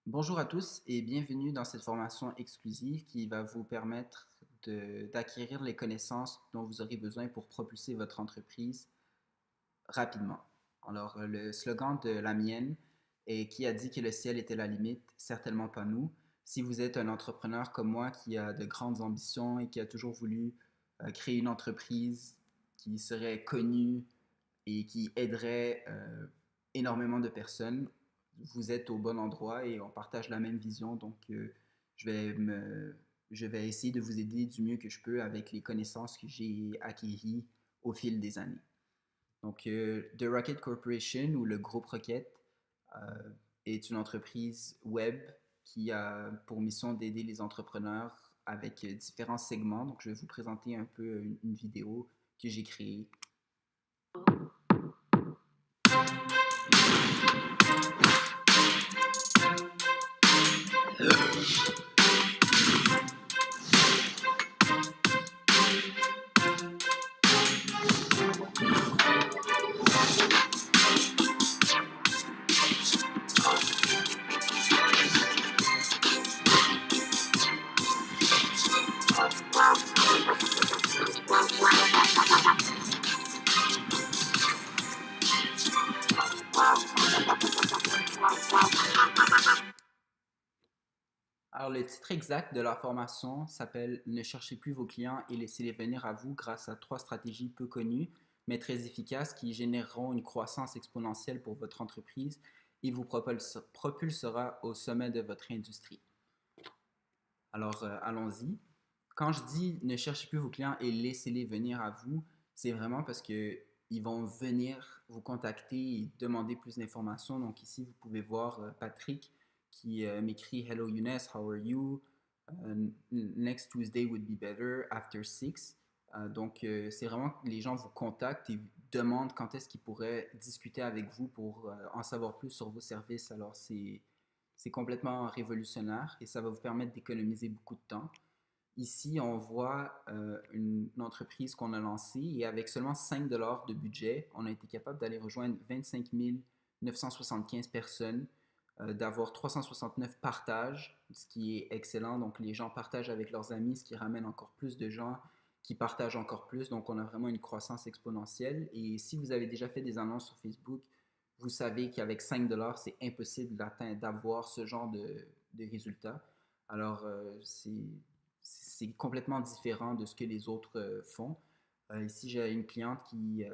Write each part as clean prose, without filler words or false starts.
Bonjour à tous et bienvenue dans cette formation exclusive qui va vous permettre d'acquérir les connaissances dont vous aurez besoin pour propulser votre entreprise rapidement. Alors, le slogan de la mienne est qui a dit que le ciel était la limite? Certainement pas nous. Si vous êtes un entrepreneur comme moi qui a de grandes ambitions et qui a toujours voulu créer une entreprise qui serait connue et qui aiderait énormément de personnes, vous êtes au bon endroit et on partage la même vision. Donc, je vais je vais essayer de vous aider du mieux que je peux avec les connaissances que j'ai acquises au fil des années. Donc, The Rocket Corporation ou le groupe Rocket euh, est une entreprise web qui a pour mission d'aider les entrepreneurs avec différents segments. Donc, je vais vous présenter un peu une vidéo que j'ai créée. Alors, le titre exact de la formation s'appelle Ne cherchez plus vos clients et laissez-les venir à vous grâce à trois stratégies peu connues, mais très efficaces qui généreront une croissance exponentielle pour votre entreprise et vous propulsera au sommet de votre industrie. Alors, allons-y. Quand je dis ne cherchez plus vos clients et laissez-les venir à vous, c'est vraiment parce que ils vont venir vous contacter et demander plus d'informations. Donc ici, vous pouvez voir Patrick qui m'écrit Hello Younes, how are you? Next Tuesday would be better after 6. Donc c'est vraiment que les gens vous contactent et demandent quand est-ce qu'ils pourraient discuter avec vous pour en savoir plus sur vos services. Alors c'est complètement révolutionnaire et ça va vous permettre d'économiser beaucoup de temps. Ici, on voit une entreprise qu'on a lancée et avec seulement 5 de budget, on a été capable d'aller rejoindre 25 975 personnes, d'avoir 369 partages, ce qui est excellent. Donc, les gens partagent avec leurs amis, ce qui ramène encore plus de gens qui partagent encore plus. Donc, on a vraiment une croissance exponentielle. Et si vous avez déjà fait des annonces sur Facebook, vous savez qu'avec 5 c'est impossible d'avoir ce genre de résultats. Alors, c'est complètement différent de ce que les autres font. Ici, j'ai une cliente qui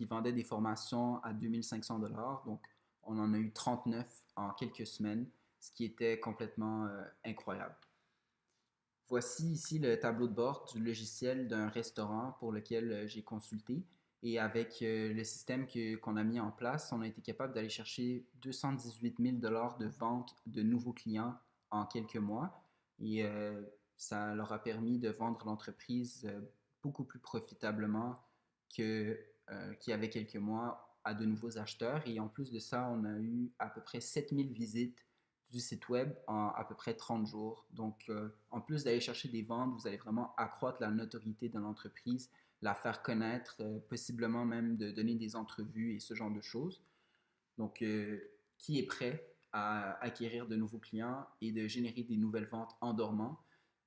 vendait des formations à 2500 dollars. Donc, on en a eu 39 en quelques semaines, ce qui était complètement incroyable. Voici ici le tableau de bord du logiciel d'un restaurant pour lequel j'ai consulté. Et avec le système qu'on a mis en place, on a été capable d'aller chercher 218 000 de vente de nouveaux clients en quelques mois. Et ça leur a permis de vendre l'entreprise beaucoup plus profitablement qu'il y avait quelques mois à de nouveaux acheteurs. Et en plus de ça, on a eu à peu près 7000 visites du site web en à peu près 30 jours. Donc, en plus d'aller chercher des ventes, vous allez vraiment accroître la notoriété de l'entreprise, la faire connaître, possiblement même de donner des entrevues et ce genre de choses. Donc, qui est prêt à acquérir de nouveaux clients et de générer des nouvelles ventes en dormant?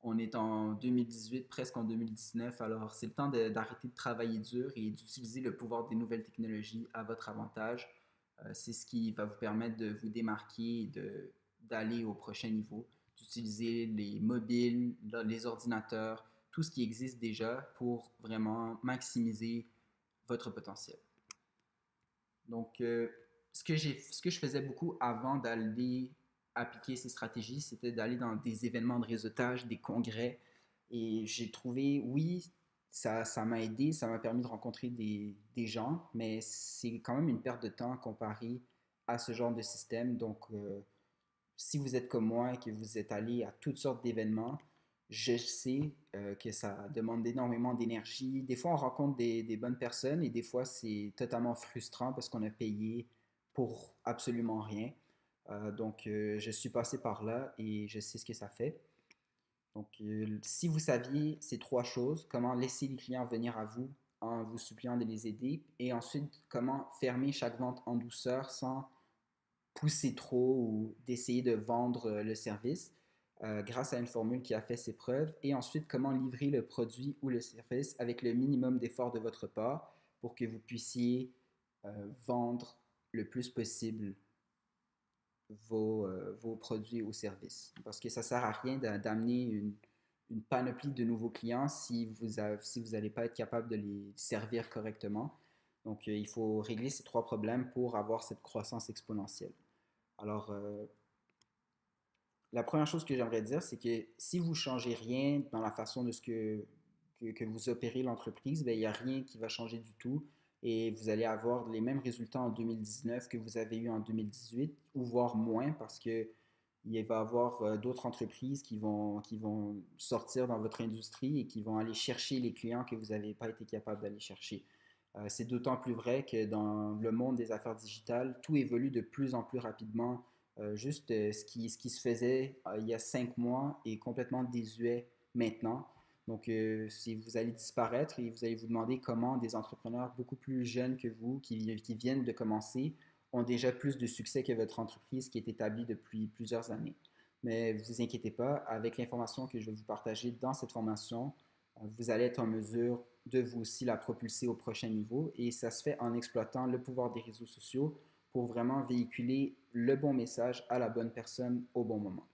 On est en 2018, presque en 2019, alors c'est le temps d'arrêter de travailler dur et d'utiliser le pouvoir des nouvelles technologies à votre avantage. C'est ce qui va vous permettre de vous démarquer et d'aller au prochain niveau, d'utiliser les mobiles, les ordinateurs, tout ce qui existe déjà pour vraiment maximiser votre potentiel. Donc, ce que je faisais beaucoup avant d'aller appliquer ces stratégies, c'était d'aller dans des événements de réseautage, des congrès. Et j'ai trouvé, oui, ça m'a aidé, ça m'a permis de rencontrer des gens, mais c'est quand même une perte de temps comparé à ce genre de système. Donc, si vous êtes comme moi et que vous êtes allé à toutes sortes d'événements, je sais que ça demande énormément d'énergie. Des fois, on rencontre des bonnes personnes et des fois, c'est totalement frustrant parce qu'on a payé pour absolument rien. Donc, je suis passé par là et je sais ce que ça fait. Donc, si vous saviez ces trois choses, comment laisser les clients venir à vous en vous suppliant de les aider et ensuite comment fermer chaque vente en douceur sans pousser trop ou d'essayer de vendre le service grâce à une formule qui a fait ses preuves. Et ensuite, comment livrer le produit ou le service avec le minimum d'effort de votre part pour que vous puissiez vendre le plus possible vos produits ou services. Parce que ça ne sert à rien d'amener une panoplie de nouveaux clients si vous n'allez pas être capable de les servir correctement. Donc, il faut régler ces trois problèmes pour avoir cette croissance exponentielle. Alors, la première chose que j'aimerais dire, c'est que si vous ne changez rien dans la façon de que vous opérez l'entreprise, ben, il n'y a rien qui va changer du tout et vous allez avoir les mêmes résultats en 2019 que vous avez eu en 2018 ou voire moins parce que il va y avoir d'autres entreprises qui vont sortir dans votre industrie et qui vont aller chercher les clients que vous n'avez pas été capable d'aller chercher. C'est d'autant plus vrai que dans le monde des affaires digitales, tout évolue de plus en plus rapidement. Ce qui se faisait il y a 5 mois est complètement désuet maintenant. Donc, si vous allez disparaître et vous allez vous demander comment des entrepreneurs beaucoup plus jeunes que vous, qui viennent de commencer, ont déjà plus de succès que votre entreprise qui est établie depuis plusieurs années. Mais ne vous inquiétez pas, avec l'information que je vais vous partager dans cette formation, vous allez être en mesure de vous aussi la propulser au prochain niveau et ça se fait en exploitant le pouvoir des réseaux sociaux pour vraiment véhiculer le bon message à la bonne personne au bon moment.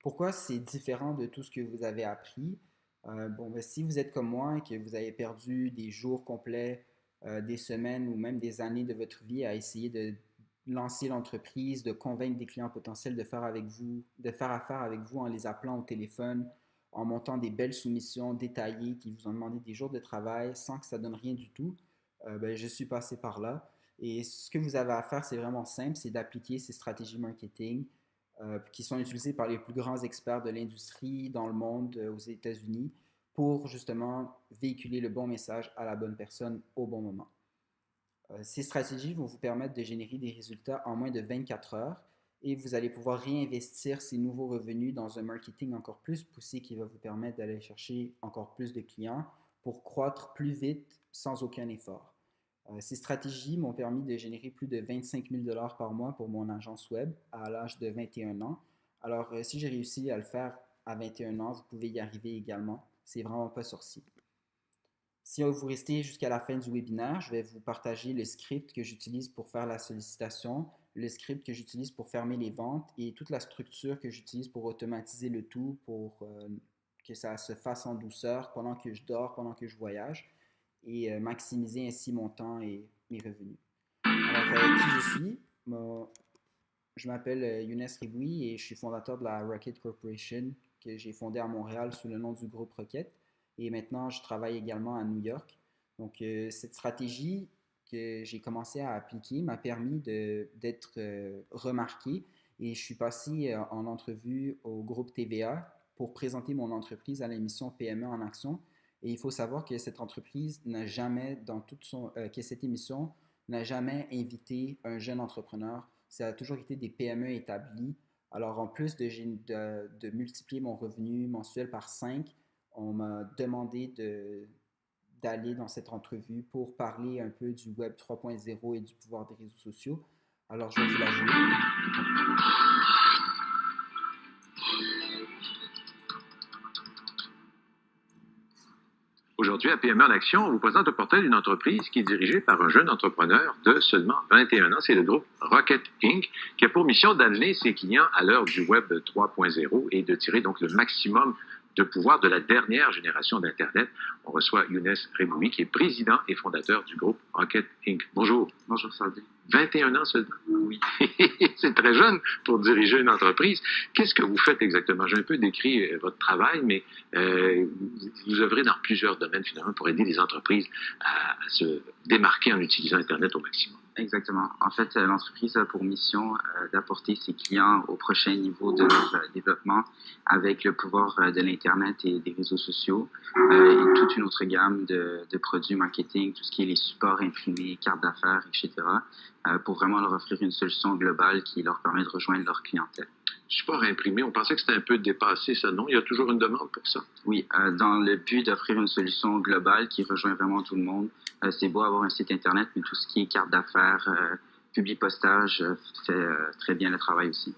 Pourquoi c'est différent de tout ce que vous avez appris? Ben, si vous êtes comme moi et que vous avez perdu des jours complets, des semaines ou même des années de votre vie à essayer de lancer l'entreprise, de convaincre des clients potentiels de faire affaire avec vous en les appelant au téléphone, en montant des belles soumissions détaillées qui vous ont demandé des jours de travail sans que ça donne rien du tout, ben, je suis passé par là. Et ce que vous avez à faire, c'est vraiment simple, c'est d'appliquer ces stratégies marketing qui sont utilisés par les plus grands experts de l'industrie dans le monde, aux États-Unis, pour justement véhiculer le bon message à la bonne personne au bon moment. Ces stratégies vont vous permettre de générer des résultats en moins de 24 heures et vous allez pouvoir réinvestir ces nouveaux revenus dans un marketing encore plus poussé qui va vous permettre d'aller chercher encore plus de clients pour croître plus vite sans aucun effort. Ces stratégies m'ont permis de générer plus de 25 000 par mois pour mon agence web à l'âge de 21 ans. Alors, si j'ai réussi à le faire à 21 ans, vous pouvez y arriver également. C'est vraiment pas sorcier. Si vous restez jusqu'à la fin du webinaire, je vais vous partager le script que j'utilise pour faire la sollicitation, le script que j'utilise pour fermer les ventes et toute la structure que j'utilise pour automatiser le tout pour que ça se fasse en douceur pendant que je dors, pendant que je voyage et maximiser ainsi mon temps et mes revenus. Alors, qui je suis? Je m'appelle Younes Riboui et je suis fondateur de la Rocket Corporation que j'ai fondée à Montréal sous le nom du groupe Rocket. Et maintenant, je travaille également à New York. Donc, cette stratégie que j'ai commencé à appliquer m'a permis d'être remarqué et je suis passé en entrevue au groupe TVA pour présenter mon entreprise à l'émission PME en action. Et il faut savoir que cette entreprise n'a jamais, que cette émission n'a jamais invité un jeune entrepreneur. Ça a toujours été des PME établies. Alors, en plus de multiplier mon revenu mensuel par 5, on m'a demandé d'aller dans cette entrevue pour parler un peu du Web 3.0 et du pouvoir des réseaux sociaux. Alors, je vais vous la jouer. Aujourd'hui, à PME en Action, on vous présente le portrait d'une entreprise qui est dirigée par un jeune entrepreneur de seulement 21 ans. C'est le groupe Rocket Inc., qui a pour mission d'amener ses clients à l'heure du Web 3.0 et de tirer donc le maximum de pouvoir de la dernière génération d'Internet. On reçoit Younes Riboui, qui est président et fondateur du groupe Rocket Inc. Bonjour. Bonjour, Sadi. 21 ans seulement? Oui. C'est très jeune pour diriger une entreprise. Qu'est-ce que vous faites exactement? J'ai un peu décrit votre travail, mais vous œuvrez dans plusieurs domaines finalement pour aider les entreprises à se démarquer en utilisant Internet au maximum. Exactement. En fait, l'entreprise a pour mission d'apporter ses clients au prochain niveau de leur développement avec le pouvoir de l'Internet et des réseaux sociaux et toute une autre gamme de produits marketing, tout ce qui est les supports imprimés, cartes d'affaires, etc., pour vraiment leur offrir une solution globale qui leur permet de rejoindre leur clientèle. Support imprimé, on pensait que c'était un peu dépassé, ça, non? Il y a toujours une demande pour ça? Oui, dans le but d'offrir une solution globale qui rejoint vraiment tout le monde. C'est beau avoir un site Internet, mais tout ce qui est carte d'affaires, Publipostage fait très bien le travail aussi.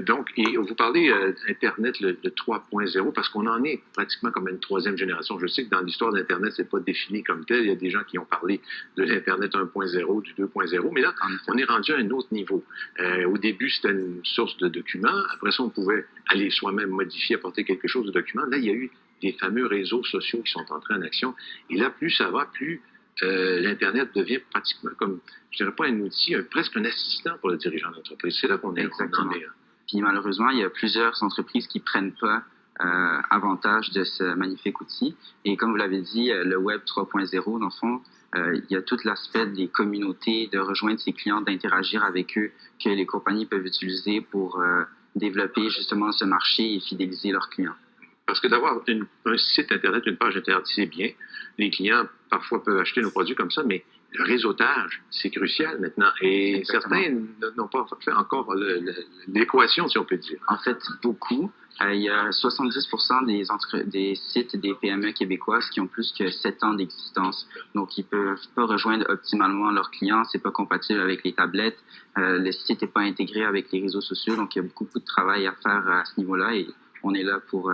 Donc, et vous parlez d'Internet le 3.0 parce qu'on en est pratiquement comme une troisième génération. Je sais que dans l'histoire d'Internet, c'est pas défini comme tel. Il y a des gens qui ont parlé de l'Internet 1.0, du 2.0, mais là, on est rendu à un autre niveau. Au début, c'était une source de documents. Après ça, on pouvait aller soi-même modifier, apporter quelque chose de document. Là, il y a eu des fameux réseaux sociaux qui sont entrés en action. Et là, plus ça va, plus l'Internet devient pratiquement comme, je dirais pas un outil, presque un assistant pour le dirigeant d'entreprise. C'est là qu'on est. Exactement. Puis malheureusement, il y a plusieurs entreprises qui prennent pas avantage de ce magnifique outil. Et comme vous l'avez dit, le Web 3.0, dans le fond, il y a tout l'aspect des communautés, de rejoindre ses clients, d'interagir avec eux, que les compagnies peuvent utiliser pour développer justement ce marché et fidéliser leurs clients. Parce que d'avoir un site Internet, une page Internet, c'est bien. Les clients, parfois, peuvent acheter nos produits comme ça, mais le réseautage, c'est crucial maintenant. Et Exactement. certains n'ont pas fait encore l'équation, si on peut dire. En fait, beaucoup. Il y a 70% des sites des PME québécoises qui ont plus que 7 ans d'existence. Donc, ils peuvent pas rejoindre optimalement leurs clients. C'est pas compatible avec les tablettes. Le site n'est pas intégré avec les réseaux sociaux. Donc, il y a beaucoup de travail à faire à ce niveau-là et on est là pour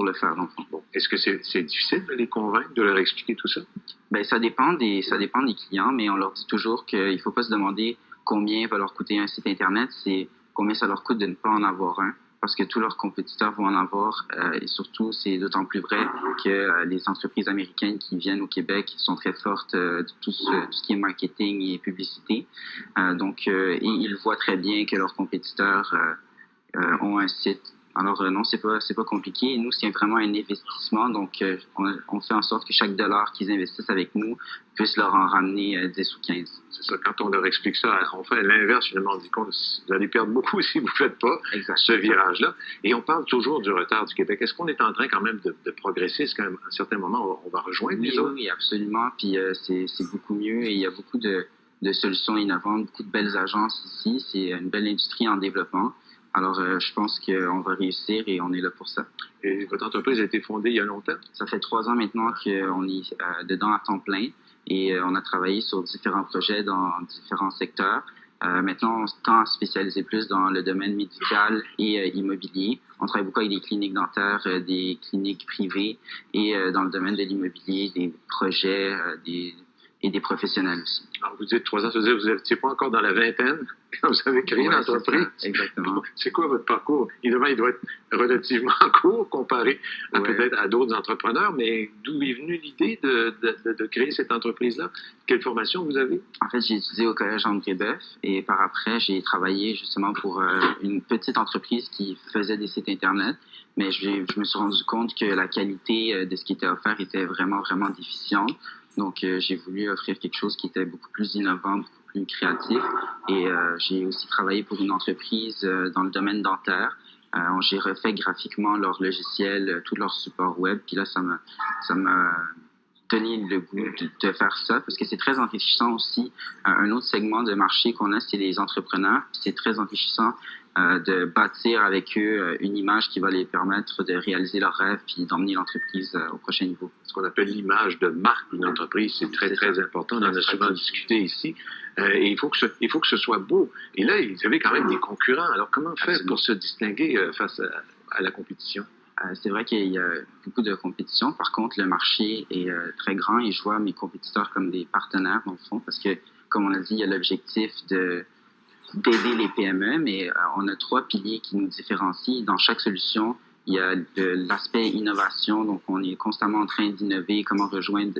le faire, dans le fond. Bon. Est-ce que c'est difficile de les convaincre, de leur expliquer tout ça? Ben, ça dépend des clients, mais on leur dit toujours qu'il faut pas se demander combien va leur coûter un site Internet, c'est combien ça leur coûte de ne pas en avoir un, parce que tous leurs compétiteurs vont en avoir, et surtout, c'est d'autant plus vrai que les entreprises américaines qui viennent au Québec sont très fortes de tout ce qui est marketing et publicité. Donc, et ils voient très bien que leurs compétiteurs ont un site. Alors non, c'est pas compliqué. Nous, c'est vraiment un investissement. Donc, on fait en sorte que chaque dollar qu'ils investissent avec nous puisse leur en ramener 10 ou 15. C'est ça. Quand on leur explique ça, on fait l'inverse. Finalement, on dit qu'on vous allez perdre beaucoup si vous ne faites pas ce virage-là. Et on parle toujours du retard du Québec. Est-ce qu'on est en train quand même de progresser? Est-ce qu'à un certain moment, on va rejoindre les autres? Oui, absolument. Puis c'est beaucoup mieux et il y a beaucoup de solutions innovantes, beaucoup de belles agences ici. C'est une belle industrie en développement. Alors, je pense qu'on va réussir et on est là pour ça. Et votre entreprise a été fondée il y a longtemps? Ça fait 3 ans maintenant qu'on est dedans à temps plein et on a travaillé sur différents projets dans différents secteurs. Maintenant, on tend à spécialiser plus dans le domaine médical et immobilier. On travaille beaucoup avec des cliniques dentaires, des cliniques privées et dans le domaine de l'immobilier, des projets et des professionnels aussi. Alors, vous dites 3 ans, ça veut dire que vous n'étiez pas encore dans la vingtaine quand vous avez créé l'entreprise. Exactement. C'est quoi votre parcours? Il doit être relativement court comparé à peut-être à d'autres entrepreneurs, mais d'où est venue l'idée de créer cette entreprise-là? Quelle formation vous avez? En fait, j'ai étudié au Collège André-Boeuf et par après, j'ai travaillé justement pour une petite entreprise qui faisait des sites Internet. Mais je me suis rendu compte que la qualité de ce qui était offert était vraiment, vraiment déficiente. Donc, j'ai voulu offrir quelque chose qui était beaucoup plus innovant, beaucoup plus créatif. Et j'ai aussi travaillé pour une entreprise dans le domaine dentaire. J'ai refait graphiquement leur logiciel, tout leur support web. Puis là, ça m'a donné le goût de faire ça parce que c'est très enrichissant aussi. Un autre segment de marché qu'on a, c'est les entrepreneurs. Puis c'est très enrichissant de bâtir avec eux une image qui va les permettre de réaliser leurs rêves puis d'emmener l'entreprise au prochain niveau. Ce qu'on appelle l'image de marque d'une entreprise, c'est très, très important. On en a souvent discuté ici. Et il faut que ce soit beau. Et là, vous avez quand même des concurrents. Alors, comment faire pour se distinguer face à la compétition? C'est vrai qu'il y a beaucoup de compétition. Par contre, le marché est très grand et je vois mes compétiteurs comme des partenaires, dans le fond, parce que, comme on a dit, il y a l'objectif d'aider les PME, mais on a 3 piliers qui nous différencient. Dans chaque solution, il y a l'aspect innovation, donc on est constamment en train d'innover, comment rejoindre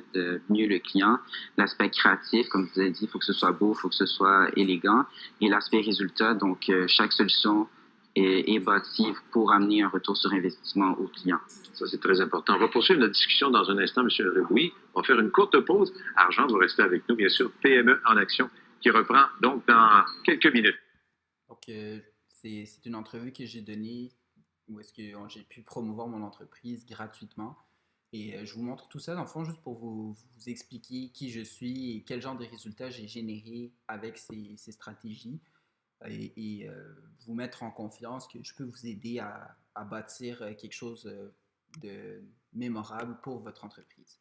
mieux le client. L'aspect créatif, comme je vous ai dit, il faut que ce soit beau, il faut que ce soit élégant. Et l'aspect résultat, donc chaque solution est bâtie pour amener un retour sur investissement au client. Ça, c'est très important. On va poursuivre notre discussion dans un instant, M. Rebouy. On va faire une courte pause. Argent, vous restez avec nous, bien sûr. PME en action qui reprend donc dans quelques minutes. Donc, c'est une entrevue que j'ai donnée où est-ce que j'ai pu promouvoir mon entreprise gratuitement. Et je vous montre tout ça, dans le fond, juste pour vous expliquer qui je suis et quel genre de résultats j'ai généré avec ces stratégies et vous mettre en confiance que je peux vous aider à bâtir quelque chose de mémorable pour votre entreprise.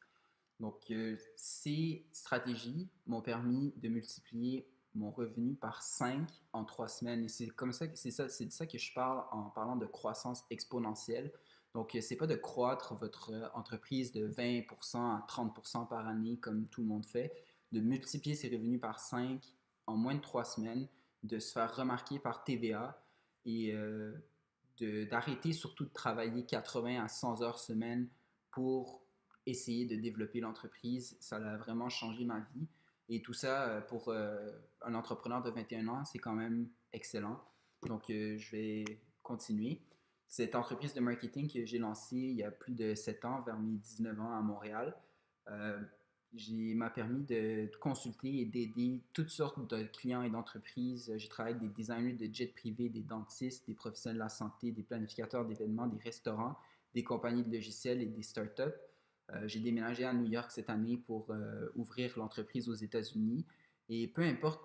Donc, ces stratégies m'ont permis de multiplier mon revenu par 5 en 3 semaines. Et c'est comme ça que c'est de ça que je parle en parlant de croissance exponentielle. Donc, c'est pas de croître votre entreprise de 20% à 30% par année comme tout le monde fait, de multiplier ses revenus par 5 en moins de 3 semaines, de se faire remarquer par TVA et d'arrêter surtout de travailler 80 à 100 heures semaine pour essayer de développer l'entreprise. Ça a vraiment changé ma vie. Et tout ça, pour un entrepreneur de 21 ans, c'est quand même excellent. Donc, je vais continuer. Cette entreprise de marketing que j'ai lancée il y a plus de 7 ans, vers mes 19 ans à Montréal, euh, m'a permis de consulter et d'aider toutes sortes de clients et d'entreprises. J'ai travaillé avec des designers de jets privés, des dentistes, des professionnels de la santé, des planificateurs d'événements, des restaurants, des compagnies de logiciels et des startups. J'ai déménagé à New York cette année pour ouvrir l'entreprise aux États-Unis. Et peu importe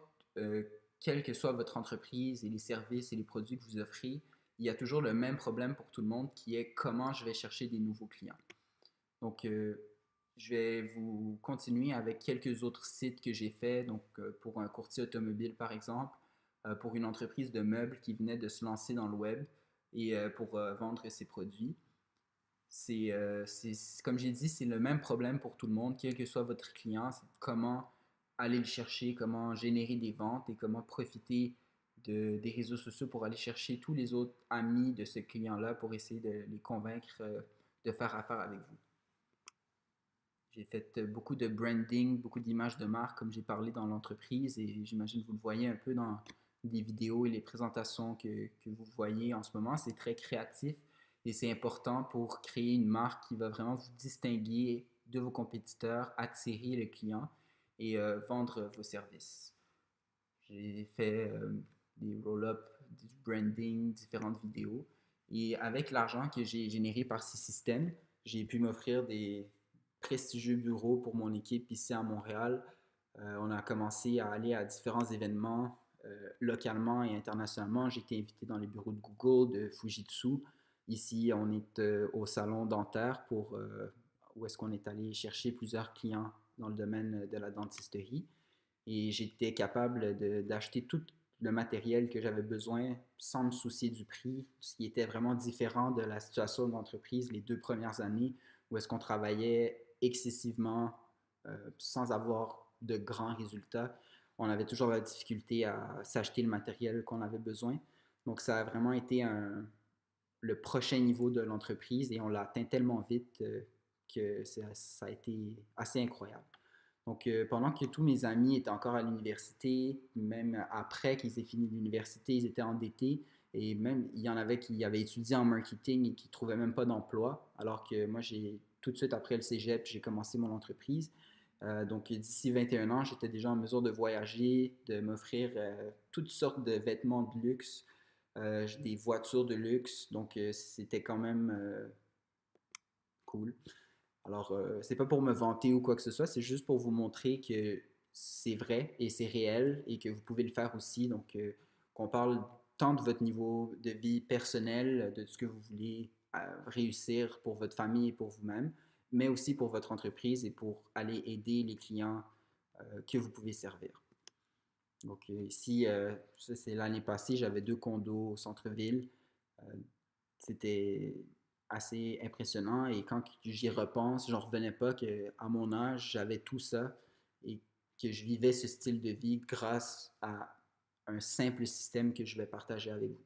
quelle que soit votre entreprise et les services et les produits que vous offrez, il y a toujours le même problème pour tout le monde qui est comment je vais chercher des nouveaux clients. Donc, je vais vous continuer avec quelques autres sites que j'ai faits. Donc, pour un courtier automobile, par exemple, pour une entreprise de meubles qui venait de se lancer dans le web et pour vendre ses produits. Comme j'ai dit, c'est le même problème pour tout le monde, quel que soit votre client. C'est comment aller le chercher, comment générer des ventes et comment profiter des réseaux sociaux pour aller chercher tous les autres amis de ce client-là pour essayer de les convaincre de faire affaire avec vous. J'ai fait beaucoup de branding, beaucoup d'images de marque, comme j'ai parlé dans l'entreprise, et j'imagine que vous le voyez un peu dans les vidéos et les présentations que vous voyez en ce moment. C'est très créatif et c'est important pour créer une marque qui va vraiment vous distinguer de vos compétiteurs, attirer le client et vendre vos services. J'ai fait des roll-up, du branding, différentes vidéos. Et avec l'argent que j'ai généré par ces systèmes, j'ai pu m'offrir des prestigieux bureaux pour mon équipe ici à Montréal. On a commencé à aller à différents événements localement et internationalement. J'ai été invité dans les bureaux de Google, de Fujitsu. Ici, on est au salon dentaire où est-ce qu'on est allé chercher plusieurs clients dans le domaine de la dentisterie. Et j'étais capable d'acheter tout le matériel que j'avais besoin sans me soucier du prix, ce qui était vraiment différent de la situation d'entreprise les 2 premières années où est-ce qu'on travaillait excessivement sans avoir de grands résultats. On avait toujours la difficulté à s'acheter le matériel qu'on avait besoin. Donc ça a vraiment été le prochain niveau de l'entreprise et on l'a atteint tellement vite que ça a été assez incroyable. Donc, pendant que tous mes amis étaient encore à l'université, même après qu'ils aient fini l'université, ils étaient endettés. Et même, il y en avait qui avaient étudié en marketing et qui ne trouvaient même pas d'emploi. Alors que moi, tout de suite après le cégep, j'ai commencé mon entreprise. Donc, d'ici 21 ans, j'étais déjà en mesure de voyager, de m'offrir toutes sortes de vêtements de luxe, des voitures de luxe. Donc, c'était quand même cool. Alors, c'est pas pour me vanter ou quoi que ce soit, c'est juste pour vous montrer que c'est vrai et c'est réel et que vous pouvez le faire aussi. Donc, qu'on parle tant de votre niveau de vie personnel, de ce que vous voulez réussir pour votre famille et pour vous-même, mais aussi pour votre entreprise et pour aller aider les clients que vous pouvez servir. Donc, ici, ça c'est l'année passée, j'avais 2 condos au centre-ville. Euh, C'était assez impressionnant et quand j'y repense, j'en revenais pas qu'à mon âge, j'avais tout ça et que je vivais ce style de vie grâce à un simple système que je vais partager avec vous.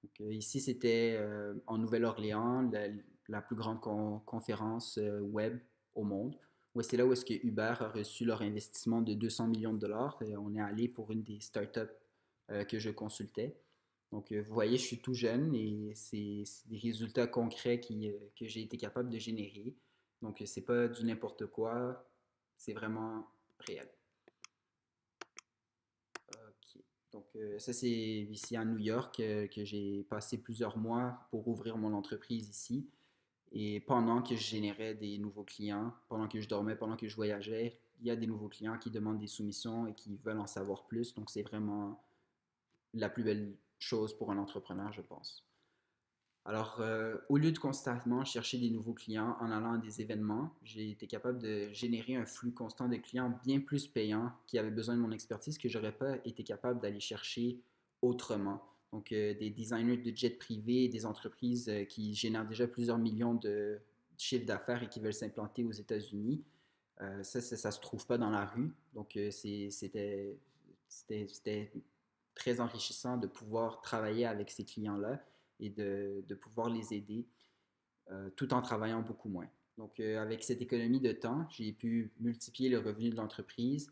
Donc, ici, c'était en Nouvelle-Orléans, la plus grande conférence web au monde. C'est là où est-ce que Uber a reçu leur investissement de 200 millions de dollars et on est allé pour une des startups que je consultais. Donc, vous voyez, je suis tout jeune et c'est des résultats concrets que j'ai été capable de générer. Donc, c'est pas du n'importe quoi, c'est vraiment réel. OK. Donc, ça, c'est ici à New York que j'ai passé plusieurs mois pour ouvrir mon entreprise ici. Et pendant que je générais des nouveaux clients, pendant que je dormais, pendant que je voyageais, il y a des nouveaux clients qui demandent des soumissions et qui veulent en savoir plus. Donc, c'est vraiment la plus belle chose pour un entrepreneur, je pense. Alors, au lieu de constamment chercher des nouveaux clients en allant à des événements, j'ai été capable de générer un flux constant de clients bien plus payants qui avaient besoin de mon expertise que j'aurais pas été capable d'aller chercher autrement. Donc, des designers de jets privés, des entreprises qui génèrent déjà plusieurs millions de chiffres d'affaires et qui veulent s'implanter aux États-Unis. Ça se trouve pas dans la rue. Donc, c'était très enrichissant de pouvoir travailler avec ces clients-là et de pouvoir les aider tout en travaillant beaucoup moins. Donc, avec cette économie de temps, j'ai pu multiplier le revenu de l'entreprise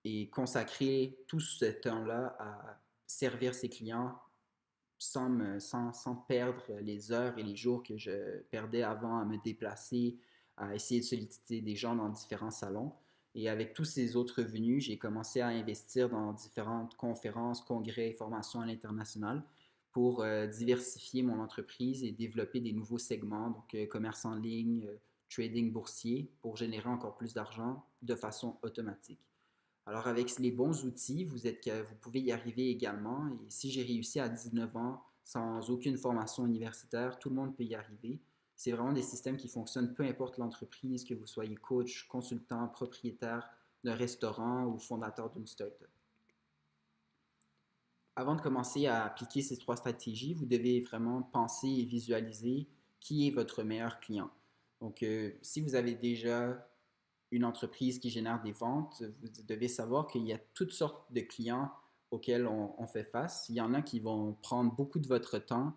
et consacrer tout ce temps-là à servir ses clients sans perdre les heures et les jours que je perdais avant à me déplacer, à essayer de solliciter des gens dans différents salons. Et avec tous ces autres revenus, j'ai commencé à investir dans différentes conférences, congrès et formations à l'international pour diversifier mon entreprise et développer des nouveaux segments, donc commerce en ligne, trading boursier, pour générer encore plus d'argent de façon automatique. Alors, avec les bons outils, vous pouvez y arriver également. Et si j'ai réussi à 19 ans sans aucune formation universitaire, tout le monde peut y arriver. C'est vraiment des systèmes qui fonctionnent peu importe l'entreprise, que vous soyez coach, consultant, propriétaire d'un restaurant ou fondateur d'une startup. Avant de commencer à appliquer ces trois stratégies, vous devez vraiment penser et visualiser qui est votre meilleur client. Donc, si vous avez déjà une entreprise qui génère des ventes, vous devez savoir qu'il y a toutes sortes de clients auxquels on fait face. Il y en a qui vont prendre beaucoup de votre temps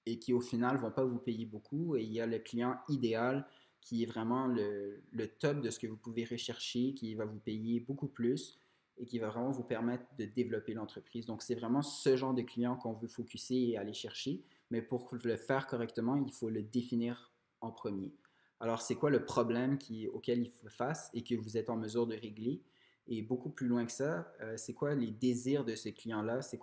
et qui au final ne vont pas vous payer beaucoup. Et il y a le client idéal qui est vraiment le top de ce que vous pouvez rechercher, qui va vous payer beaucoup plus et qui va vraiment vous permettre de développer l'entreprise. Donc, c'est vraiment ce genre de client qu'on veut focuser et aller chercher. Mais pour le faire correctement, il faut le définir en premier. Alors, c'est quoi le problème auquel il fait face et que vous êtes en mesure de régler? Et beaucoup plus loin que ça, c'est quoi les désirs de ce client-là? Que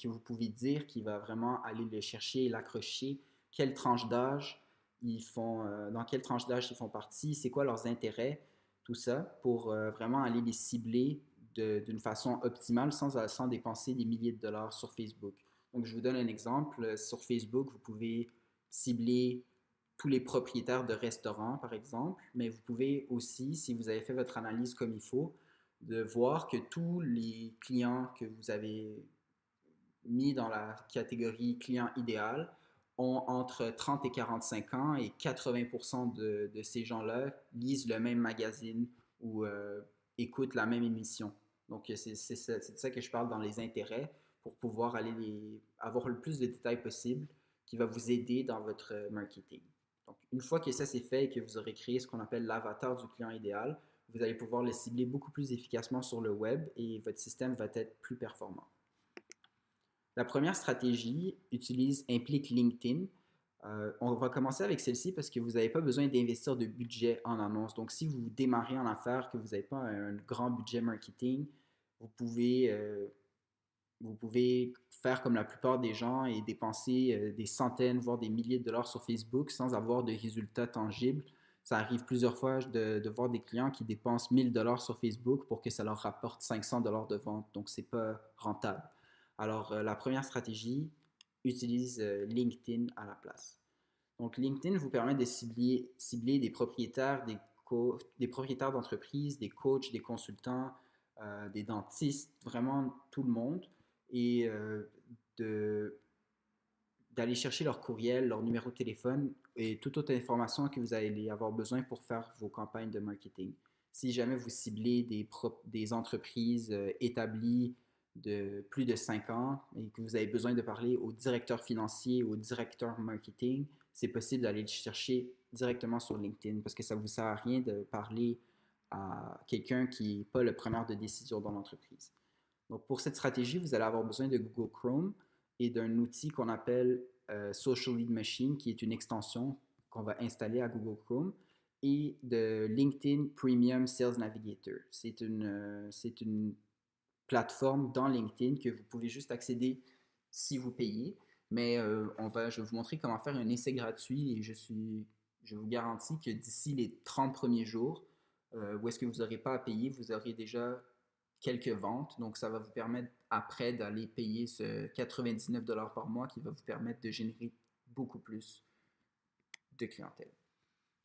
vous pouvez dire qui va vraiment aller le chercher et l'accrocher? Quelle tranche d'âge dans quelle tranche d'âge ils font partie? C'est quoi leurs intérêts? Tout ça pour vraiment aller les cibler d'une façon optimale sans dépenser des milliers de dollars sur Facebook. Donc, je vous donne un exemple. Sur Facebook, vous pouvez cibler tous les propriétaires de restaurants, par exemple, mais vous pouvez aussi, si vous avez fait votre analyse comme il faut, de voir que tous les clients que vous avez mis dans la catégorie client idéal ont entre 30 et 45 ans et 80% de ces gens-là lisent le même magazine ou écoutent la même émission. Donc, c'est de ça que je parle dans les intérêts pour pouvoir avoir le plus de détails possible qui va vous aider dans votre marketing. Donc, une fois que ça c'est fait et que vous aurez créé ce qu'on appelle l'avatar du client idéal, vous allez pouvoir le cibler beaucoup plus efficacement sur le web et votre système va être plus performant. La première stratégie implique LinkedIn. On va commencer avec celle-ci parce que vous n'avez pas besoin d'investir de budget en annonce. Donc, si vous démarrez en affaires, que vous n'avez pas un grand budget marketing, vous pouvez, euh, vous pouvez faire comme la plupart des gens et dépenser des centaines, voire des milliers de dollars sur Facebook sans avoir de résultats tangibles. Ça arrive plusieurs fois de voir des clients qui dépensent 1000 dollars sur Facebook pour que ça leur rapporte 500 dollars de vente. Donc, c'est pas rentable. Alors, la première stratégie utilise LinkedIn à la place. Donc, LinkedIn vous permet de cibler des propriétaires, des propriétaires d'entreprises, des coachs, des consultants, des dentistes, vraiment tout le monde, et de, d'aller chercher leur courriel, leur numéro de téléphone et toute autre information que vous allez avoir besoin pour faire vos campagnes de marketing. Si jamais vous ciblez des entreprises établies de plus de 5 ans et que vous avez besoin de parler au directeur financier, au directeur marketing, c'est possible d'aller le chercher directement sur LinkedIn parce que ça ne vous sert à rien de parler à quelqu'un qui n'est pas le preneur de décision dans l'entreprise. Donc, pour cette stratégie, vous allez avoir besoin de Google Chrome et d'un outil qu'on appelle Social Lead Machine, qui est une extension qu'on va installer à Google Chrome, et de LinkedIn Premium Sales Navigator. C'est une plateforme dans LinkedIn que vous pouvez juste accéder si vous payez. Mais je vais vous montrer comment faire un essai gratuit et je vous garantis que d'ici les 30 premiers jours, où est-ce que vous n'aurez pas à payer, vous aurez déjà quelques ventes. Donc, ça va vous permettre après d'aller payer ce 99 par mois qui va vous permettre de générer beaucoup plus de clientèle.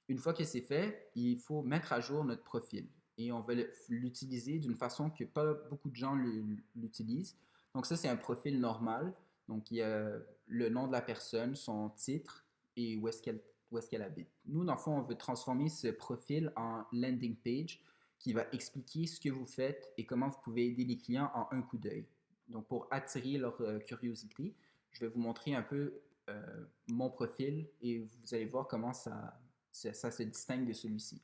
Une fois que c'est fait, il faut mettre à jour notre profil et on va l'utiliser d'une façon que pas beaucoup de gens l'utilisent. Donc ça, c'est un profil normal. Donc il y a le nom de la personne, son titre et où est-ce qu'elle habite. Nous, dans le fond, on veut transformer ce profil en landing page qui va expliquer ce que vous faites et comment vous pouvez aider les clients en un coup d'œil. Donc pour attirer leur curiosité, je vais vous montrer un peu mon profil et vous allez voir comment ça se distingue de celui-ci.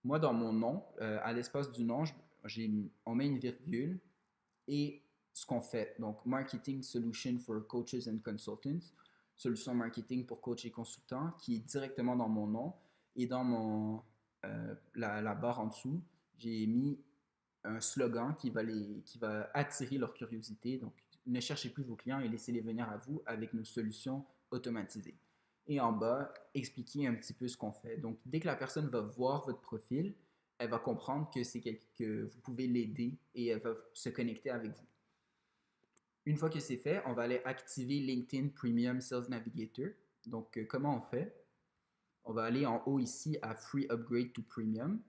Moi, dans mon nom, à l'espace du nom, on met une virgule et ce qu'on fait. Donc, Marketing Solution for Coaches and Consultants, solution marketing pour coachs et consultants, qui est directement dans mon nom. Et dans la barre en dessous, j'ai mis un slogan qui va attirer leur curiosité. Donc, ne cherchez plus vos clients et laissez-les venir à vous avec nos solutions automatisées. Et en bas, expliquer un petit peu ce qu'on fait. Donc, dès que la personne va voir votre profil, elle va comprendre que vous pouvez l'aider et elle va se connecter avec vous. Une fois que c'est fait, on va aller activer LinkedIn Premium Sales Navigator. Donc, comment on fait? On va aller en haut ici à Free Upgrade to Premium.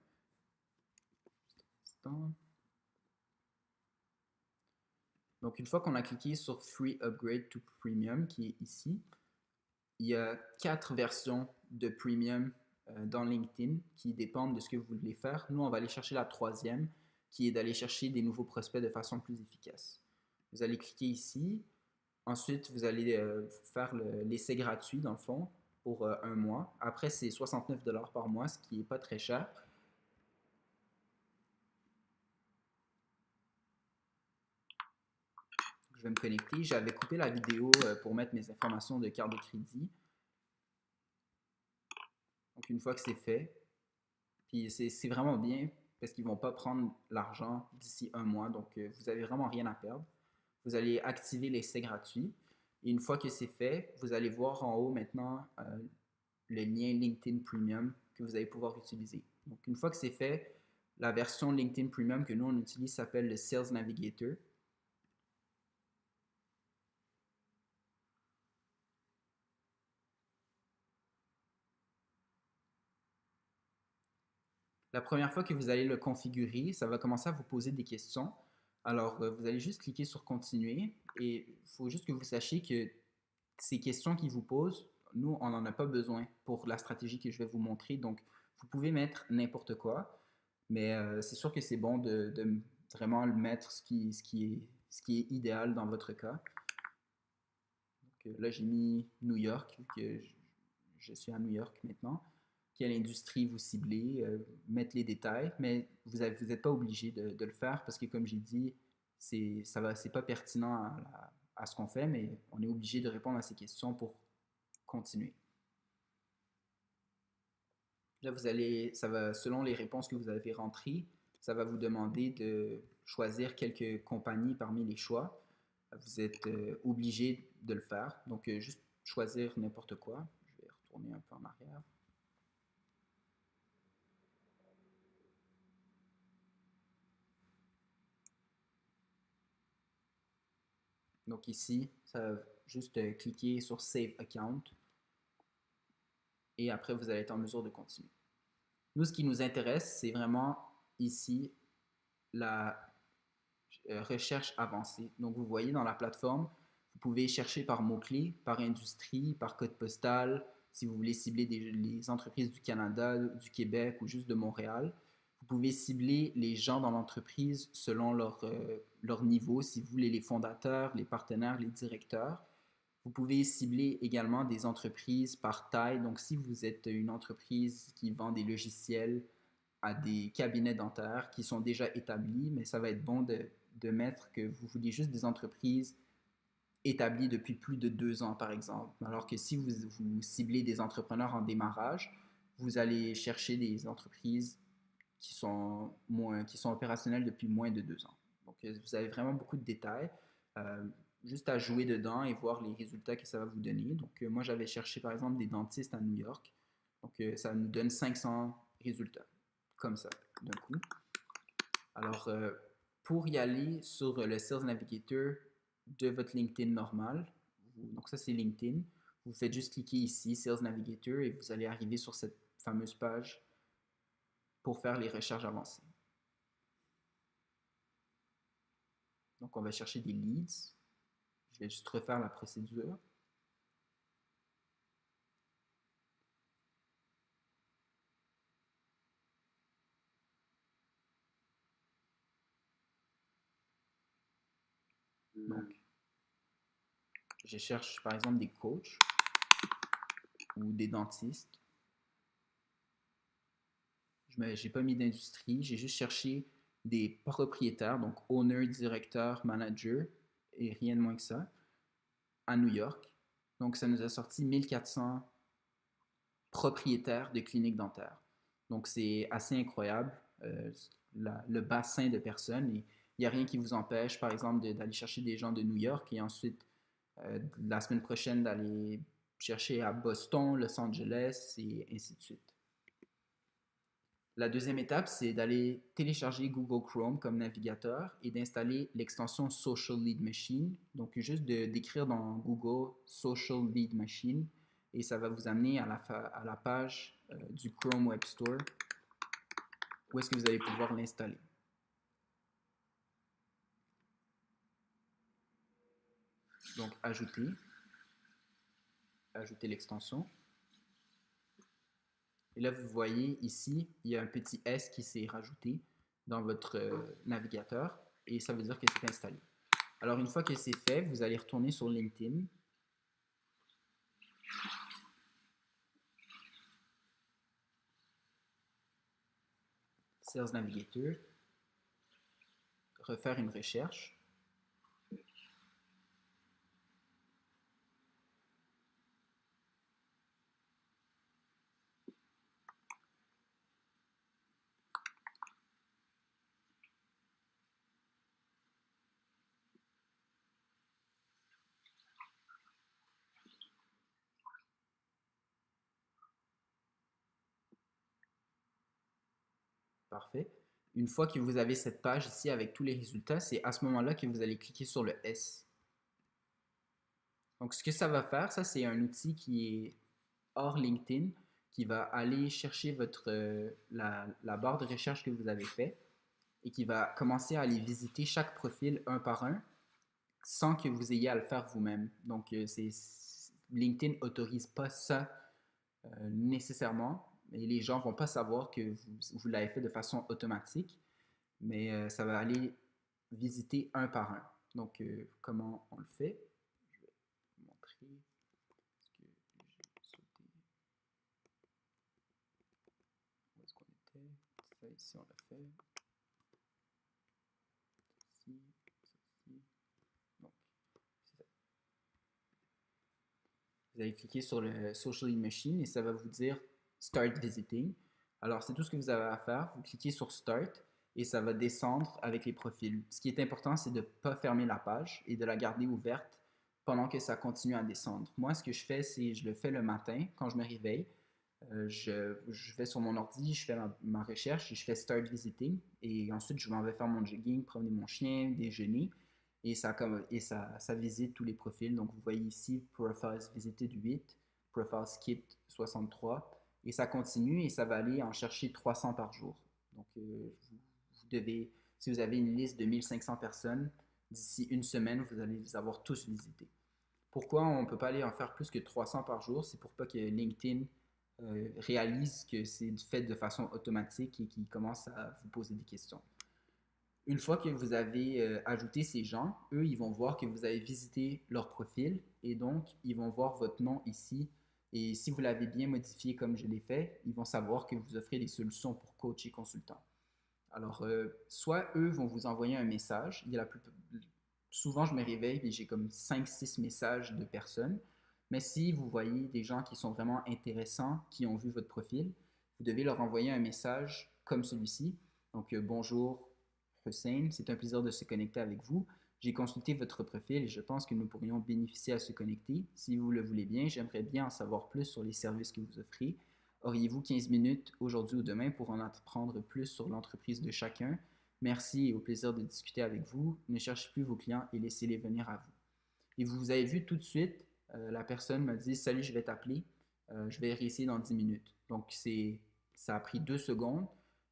Donc, une fois qu'on a cliqué sur Free Upgrade to Premium, qui est ici, il y a 4 versions de Premium dans LinkedIn qui dépendent de ce que vous voulez faire. Nous, on va aller chercher la 3e, qui est d'aller chercher des nouveaux prospects de façon plus efficace. Vous allez cliquer ici. Ensuite, vous allez faire l'essai gratuit, dans le fond, pour un mois. Après, c'est 69 $ par mois, ce qui n'est pas très cher. Je vais me connecter. J'avais coupé la vidéo pour mettre mes informations de carte de crédit. Donc, une fois que c'est fait, puis c'est vraiment bien parce qu'ils ne vont pas prendre l'argent d'ici un mois. Donc, vous n'avez vraiment rien à perdre. Vous allez activer l'essai gratuit. Et une fois que c'est fait, vous allez voir en haut maintenant le lien LinkedIn Premium que vous allez pouvoir utiliser. Donc, une fois que c'est fait, la version LinkedIn Premium que nous, on utilise s'appelle le Sales Navigator. La première fois que vous allez le configurer, ça va commencer à vous poser des questions. Alors, vous allez juste cliquer sur Continuer et il faut juste que vous sachiez que ces questions qu'ils vous posent, nous, on n'en a pas besoin pour la stratégie que je vais vous montrer. Donc, vous pouvez mettre n'importe quoi, mais c'est sûr que c'est bon de vraiment mettre ce qui est idéal dans votre cas. Donc, là, j'ai mis New York, vu que je suis à New York maintenant. Quelle industrie vous ciblez, mettre les détails, mais vous n'êtes pas obligé de le faire parce que, comme j'ai dit, c'est pas pertinent à ce qu'on fait, mais on est obligé de répondre à ces questions pour continuer. Là, selon les réponses que vous avez rentrées, ça va vous demander de choisir quelques compagnies parmi les choix. Vous êtes obligé de le faire, donc juste choisir n'importe quoi. Je vais retourner un peu en arrière. Donc ici, ça va juste cliquer sur Save Account et après, vous allez être en mesure de continuer. Nous, ce qui nous intéresse, c'est vraiment ici la recherche avancée. Donc, vous voyez dans la plateforme, vous pouvez chercher par mots-clés, par industrie, par code postal, si vous voulez cibler les entreprises du Canada, du Québec ou juste de Montréal. Vous pouvez cibler les gens dans l'entreprise selon leur niveau, si vous voulez les fondateurs, les partenaires, les directeurs. Vous pouvez cibler également des entreprises par taille. Donc, si vous êtes une entreprise qui vend des logiciels à des cabinets dentaires qui sont déjà établis, mais ça va être bon de mettre que vous voulez juste des entreprises établies depuis plus de 2 ans, par exemple. Alors que si vous ciblez des entrepreneurs en démarrage, vous allez chercher des entreprises qui sont opérationnelles depuis moins de 2 ans. Donc, vous avez vraiment beaucoup de détails. Juste à jouer dedans et voir les résultats que ça va vous donner. Donc, moi, j'avais cherché, par exemple, des dentistes à New York. Donc, ça nous donne 500 résultats, comme ça, d'un coup. Alors, Pour y aller sur le Sales Navigator de votre LinkedIn normal, donc ça c'est LinkedIn, vous faites juste cliquer ici, Sales Navigator, et vous allez arriver sur cette fameuse page pour faire les recherches avancées. Donc on va chercher des leads. Je vais juste refaire la procédure. Donc, je cherche par exemple des coachs ou des dentistes. Je n'ai pas mis d'industrie, j'ai juste cherché des propriétaires, donc owner, directeur, manager, et rien de moins que ça, à New York. Donc, ça nous a sorti 1400 propriétaires de cliniques dentaires. Donc, c'est assez incroyable, le bassin de personnes. Et il n'y a rien qui vous empêche, par exemple, d'aller chercher des gens de New York et ensuite, la semaine prochaine, d'aller chercher à Boston, Los Angeles et ainsi de suite. La deuxième étape, c'est d'aller télécharger Google Chrome comme navigateur et d'installer l'extension Social Lead Machine. Donc, juste d'écrire dans Google Social Lead Machine et ça va vous amener à la page du Chrome Web Store où est-ce que vous allez pouvoir l'installer. Donc, ajouter l'extension. Et là, vous voyez ici, il y a un petit S qui s'est rajouté dans votre navigateur et ça veut dire que c'est installé. Alors, une fois que c'est fait, vous allez retourner sur LinkedIn. Sales Navigator. Refaire une recherche. Parfait. Une fois que vous avez cette page ici avec tous les résultats, c'est à ce moment-là que vous allez cliquer sur le S. Donc, ce que ça va faire, ça c'est un outil qui est hors LinkedIn, qui va aller chercher la barre de recherche que vous avez fait et qui va commencer à aller visiter chaque profil un par un sans que vous ayez à le faire vous-même. Donc, LinkedIn n'autorise pas ça nécessairement, et les gens ne vont pas savoir que vous l'avez fait de façon automatique, mais ça va aller visiter un par un. Donc, comment on le fait? Je vais vous montrer ce que j'ai sauté. Où est-ce qu'on était? Ça, ici, on l'a fait. Ici, ici. Donc, c'est ça. Vous allez cliquer sur le Social Machine et ça va vous dire Start Visiting. Alors, c'est tout ce que vous avez à faire. Vous cliquez sur Start et ça va descendre avec les profils. Ce qui est important, c'est de ne pas fermer la page et de la garder ouverte pendant que ça continue à descendre. Moi, ce que je fais, c'est je le fais le matin quand je me réveille. Je vais sur mon ordi, je fais ma recherche et je fais Start Visiting. Et ensuite, je m'en vais faire mon jogging, promener mon chien, déjeuner. Et ça visite tous les profils. Donc, vous voyez ici, Profiles Visited 8, Profiles Skipped 63. Et ça continue et ça va aller en chercher 300 par jour. Donc, vous devez, si vous avez une liste de 1500 personnes, d'ici une semaine, vous allez les avoir tous visités. Pourquoi on ne peut pas aller en faire plus que 300 par jour? C'est pour pas que LinkedIn réalise que c'est fait de façon automatique et qu'il commence à vous poser des questions. Une fois que vous avez ajouté ces gens, eux, ils vont voir que vous avez visité leur profil et donc, ils vont voir votre nom ici. Et si vous l'avez bien modifié comme je l'ai fait, ils vont savoir que vous offrez des solutions pour coach et consultant. Alors, soit eux vont vous envoyer un message. Souvent, je me réveille et j'ai comme 5-6 messages de personnes. Mais si vous voyez des gens qui sont vraiment intéressants, qui ont vu votre profil, vous devez leur envoyer un message comme celui-ci. Donc, bonjour Hussein, c'est un plaisir de se connecter avec vous. J'ai consulté votre profil et je pense que nous pourrions bénéficier à se connecter. Si vous le voulez bien, j'aimerais bien en savoir plus sur les services que vous offrez. Auriez-vous 15 minutes aujourd'hui ou demain pour en apprendre plus sur l'entreprise de chacun, Merci et au plaisir de discuter avec vous. Ne cherchez plus vos clients et laissez-les venir à vous. Et vous avez vu tout de suite, la personne m'a dit Salut, je vais t'appeler. Je vais réessayer dans 10 minutes. Donc, ça a pris 2 secondes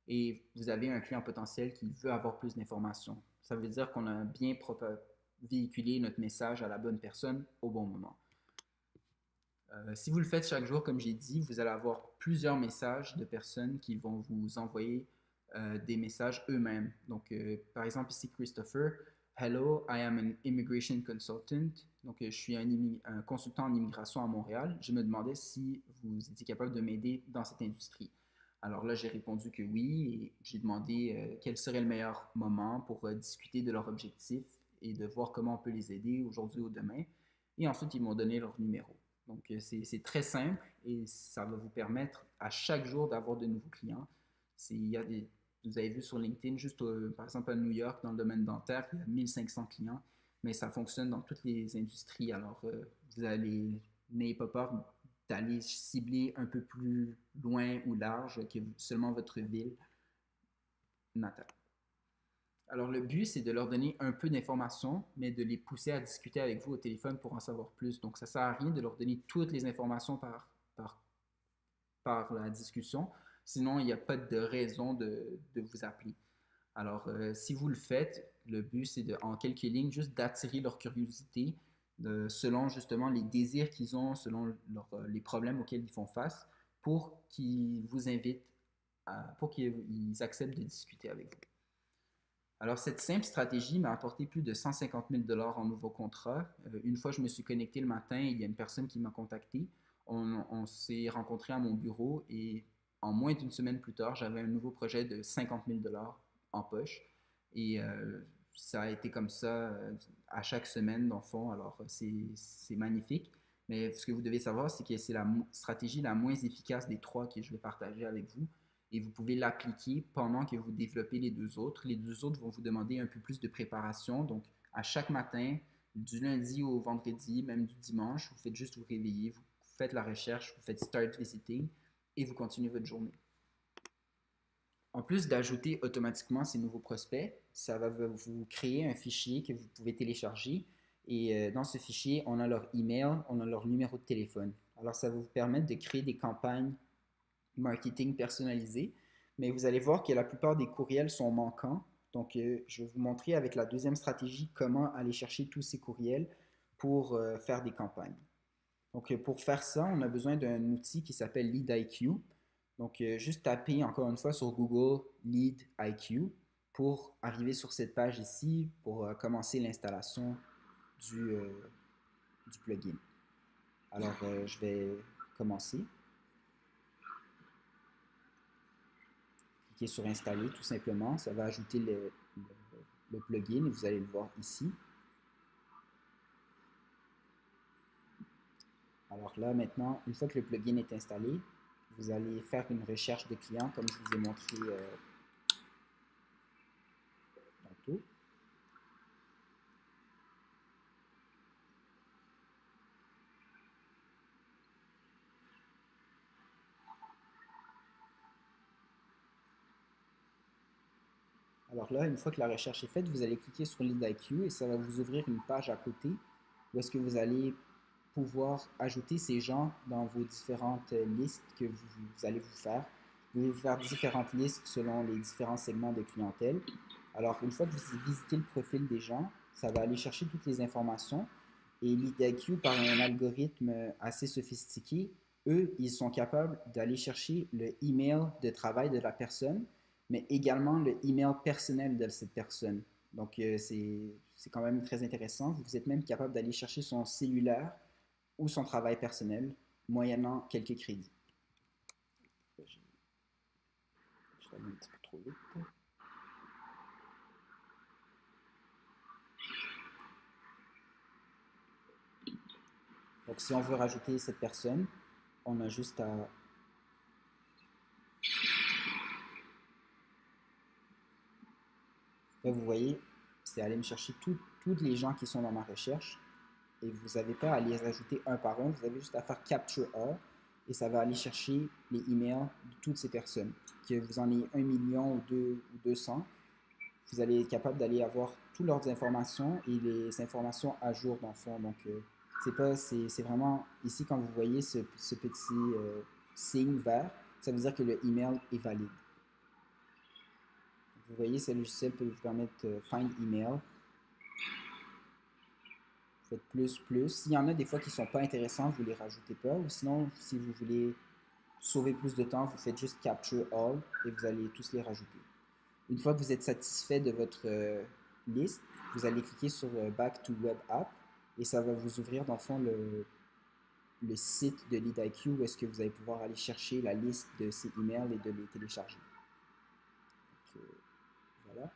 et vous avez un client potentiel qui veut avoir plus d'informations. Ça veut dire qu'on a bien véhiculé notre message à la bonne personne au bon moment. Si vous le faites chaque jour, comme j'ai dit, vous allez avoir plusieurs messages de personnes qui vont vous envoyer des messages eux-mêmes. Donc, par exemple, ici, Christopher. Hello, I am an immigration consultant. Donc, je suis un consultant en immigration à Montréal. Je me demandais si vous étiez capable de m'aider dans cette industrie. Alors là, j'ai répondu que oui et j'ai demandé quel serait le meilleur moment pour discuter de leurs objectifs et de voir comment on peut les aider aujourd'hui ou demain. Et ensuite, ils m'ont donné leur numéro. Donc, c'est très simple et ça va vous permettre à chaque jour d'avoir de nouveaux clients. Vous avez vu sur LinkedIn, juste par exemple à New York, dans le domaine dentaire, il y a 1500 clients, mais ça fonctionne dans toutes les industries. Alors, n'ayez pas peur d'aller cibler un peu plus loin ou large que seulement votre ville natale. Alors, le but, c'est de leur donner un peu d'informations, mais de les pousser à discuter avec vous au téléphone pour en savoir plus. Donc, ça ne sert à rien de leur donner toutes les informations par la discussion. Sinon, il n'y a pas de raison de vous appeler. Alors, si vous le faites, le but, c'est en quelques lignes, juste d'attirer leur curiosité selon justement les désirs qu'ils ont, selon les problèmes auxquels ils font face, pour qu'ils vous invitent, pour qu'ils acceptent de discuter avec vous. Alors, cette simple stratégie m'a apporté plus de 150 000 $ en nouveaux contrats. Une fois, je me suis connecté le matin, il y a une personne qui m'a contacté. On s'est rencontrés à mon bureau et en moins d'une semaine plus tard, j'avais un nouveau projet de 50 000 $ en poche. Et ça a été comme ça à chaque semaine, dans le fond. Alors, c'est magnifique. Mais ce que vous devez savoir, c'est que c'est la stratégie la moins efficace des 3 que je vais partager avec vous. Et vous pouvez l'appliquer pendant que vous développez les 2 autres. Les 2 autres vont vous demander un peu plus de préparation. Donc, à chaque matin, du lundi au vendredi, même du dimanche, vous faites juste vous réveiller, vous faites la recherche, vous faites Start Visiting et vous continuez votre journée. En plus d'ajouter automatiquement ces nouveaux prospects, ça va vous créer un fichier que vous pouvez télécharger. Et dans ce fichier, on a leur email, on a leur numéro de téléphone. Alors, ça va vous permettre de créer des campagnes marketing personnalisées. Mais vous allez voir que la plupart des courriels sont manquants. Donc, je vais vous montrer avec la deuxième stratégie comment aller chercher tous ces courriels pour faire des campagnes. Donc, pour faire ça, on a besoin d'un outil qui s'appelle LeadIQ. Donc, juste taper encore une fois sur Google LeadIQ pour arriver sur cette page ici pour commencer l'installation du plugin. Alors, je vais commencer. Cliquez sur Installer tout simplement. Ça va ajouter le plugin et vous allez le voir ici. Alors là, maintenant, une fois que le plugin est installé, vous allez faire une recherche de clients comme je vous ai montré tantôt. Alors là, une fois que la recherche est faite, vous allez cliquer sur LeadIQ et ça va vous ouvrir une page à côté où est-ce que vous allez pouvoir ajouter ces gens dans vos différentes listes que vous allez vous faire. Vous pouvez faire différentes listes selon les différents segments de clientèle. Alors, une fois que vous visitez le profil des gens, ça va aller chercher toutes les informations et LeadIQ, par un algorithme assez sophistiqué, eux, ils sont capables d'aller chercher le email de travail de la personne, mais également le email personnel de cette personne. Donc, c'est quand même très intéressant. Vous êtes même capable d'aller chercher son cellulaire ou son travail personnel, moyennant quelques crédits. Je suis allé un petit peu trop vite. Donc, si on veut rajouter cette personne, on a juste à là, vous voyez, c'est aller me chercher tous les gens qui sont dans ma recherche et vous n'avez pas à les ajouter un par un, vous avez juste à faire Capture All et ça va aller chercher les emails de toutes ces personnes. Que vous en ayez 1 million ou 2 ou 200, vous allez être capable d'aller avoir toutes leurs informations et les informations à jour dans le fond. Donc, c'est vraiment, ici, quand vous voyez ce petit signe vert, ça veut dire que le email est valide. Vous voyez, ce logiciel peut vous permettre de Find Email. Vous faites plus, plus. S'il y en a des fois qui ne sont pas intéressants, vous ne les rajoutez pas. Ou sinon, si vous voulez sauver plus de temps, vous faites juste Capture All et vous allez tous les rajouter. Une fois que vous êtes satisfait de votre liste, vous allez cliquer sur Back to Web App et ça va vous ouvrir dans le fond le site de LeadIQ où est-ce que vous allez pouvoir aller chercher la liste de ces emails et de les télécharger. Donc, voilà.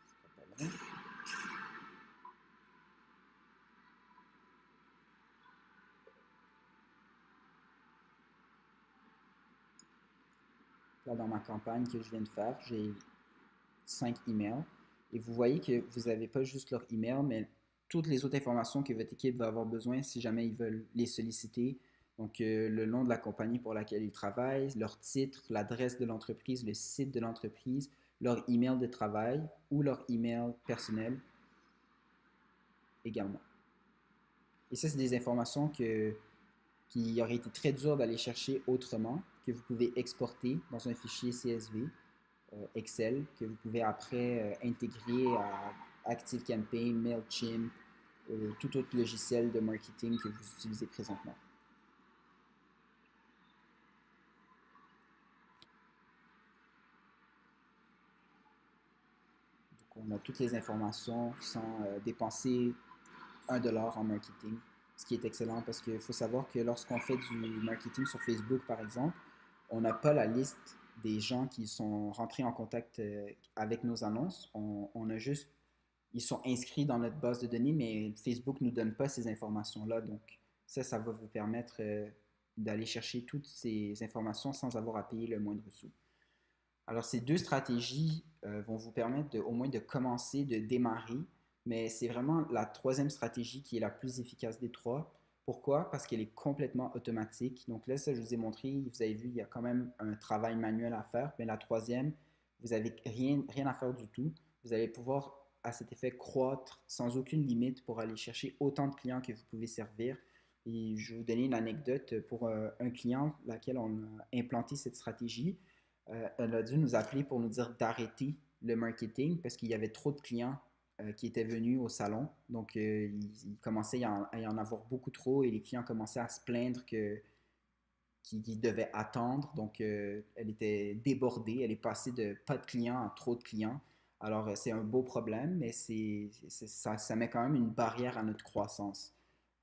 C'est pas long. Là, dans ma campagne que je viens de faire, j'ai 5 emails. Et vous voyez que vous n'avez pas juste leur email, mais toutes les autres informations que votre équipe va avoir besoin si jamais ils veulent les solliciter. Donc, le nom de la compagnie pour laquelle ils travaillent, leur titre, l'adresse de l'entreprise, le site de l'entreprise, leur email de travail ou leur email personnel également. Et ça, c'est des informations qui auraient été très dures d'aller chercher autrement, que vous pouvez exporter dans un fichier CSV. Excel que vous pouvez après intégrer à ActiveCampaign, MailChimp, tout autre logiciel de marketing que vous utilisez présentement. Donc, on a toutes les informations sans dépenser $1 en marketing, ce qui est excellent parce qu'il faut savoir que lorsqu'on fait du marketing sur Facebook, par exemple, on n'a pas la liste des gens qui sont rentrés en contact avec nos annonces. On a juste, ils sont inscrits dans notre base de données, mais Facebook ne nous donne pas ces informations-là. Donc, ça va vous permettre d'aller chercher toutes ces informations sans avoir à payer le moindre sou. Alors, ces deux stratégies vont vous permettre au moins de commencer, de démarrer, mais c'est vraiment la troisième stratégie qui est la plus efficace des trois. Pourquoi? Parce qu'elle est complètement automatique. Donc là, ça, je vous ai montré, vous avez vu, il y a quand même un travail manuel à faire, mais la troisième, vous n'avez rien à faire du tout. Vous allez pouvoir, à cet effet, croître sans aucune limite pour aller chercher autant de clients que vous pouvez servir. Et je vais vous donner une anecdote pour un client laquelle on a implanté cette stratégie. Elle a dû nous appeler pour nous dire d'arrêter le marketing parce qu'il y avait trop de clients qui étaient venus au salon. Donc, il commençait à y en avoir beaucoup trop et les clients commençaient à se plaindre qu'ils devaient attendre. Donc, elle était débordée. Elle est passée de pas de clients à trop de clients. Alors, c'est un beau problème, mais ça met quand même une barrière à notre croissance.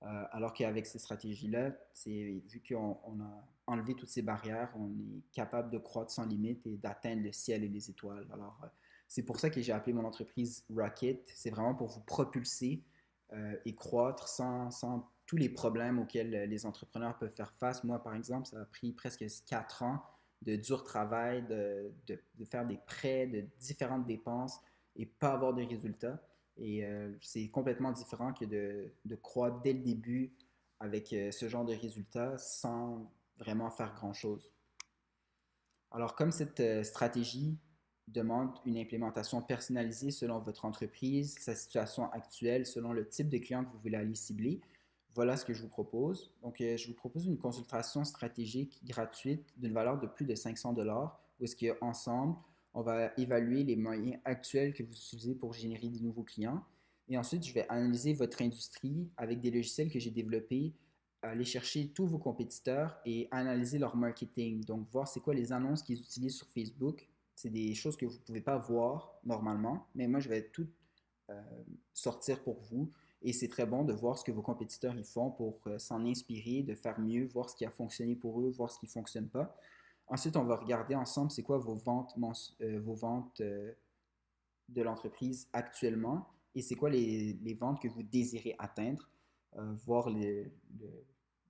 Alors qu'avec ces stratégies-là, vu qu'on a enlevé toutes ces barrières, on est capable de croître sans limite et d'atteindre le ciel et les étoiles. Alors, c'est pour ça que j'ai appelé mon entreprise Rocket. C'est vraiment pour vous propulser et croître sans tous les problèmes auxquels les entrepreneurs peuvent faire face. Moi, par exemple, ça a pris presque 4 ans de dur travail, de faire des prêts, de différentes dépenses et pas avoir de résultats. Et c'est complètement différent que de croître dès le début avec ce genre de résultats sans vraiment faire grand-chose. Alors, comme cette stratégie demande une implémentation personnalisée selon votre entreprise, sa situation actuelle, selon le type de client que vous voulez aller cibler, voilà ce que je vous propose. Donc, je vous propose une consultation stratégique gratuite d'une valeur de plus de 500 où est-ce qu'ensemble, on va évaluer les moyens actuels que vous utilisez pour générer de nouveaux clients. Et ensuite, je vais analyser votre industrie avec des logiciels que j'ai développés, aller chercher tous vos compétiteurs et analyser leur marketing. Donc, voir c'est quoi les annonces qu'ils utilisent sur Facebook. C'est des choses que vous ne pouvez pas voir normalement, mais moi, je vais tout euh, sortir pour vous. Et c'est très bon de voir ce que vos compétiteurs ils font pour s'en inspirer, de faire mieux, voir ce qui a fonctionné pour eux, voir ce qui ne fonctionne pas. Ensuite, on va regarder ensemble c'est quoi vos ventes de l'entreprise actuellement et c'est quoi les ventes que vous désirez atteindre, voir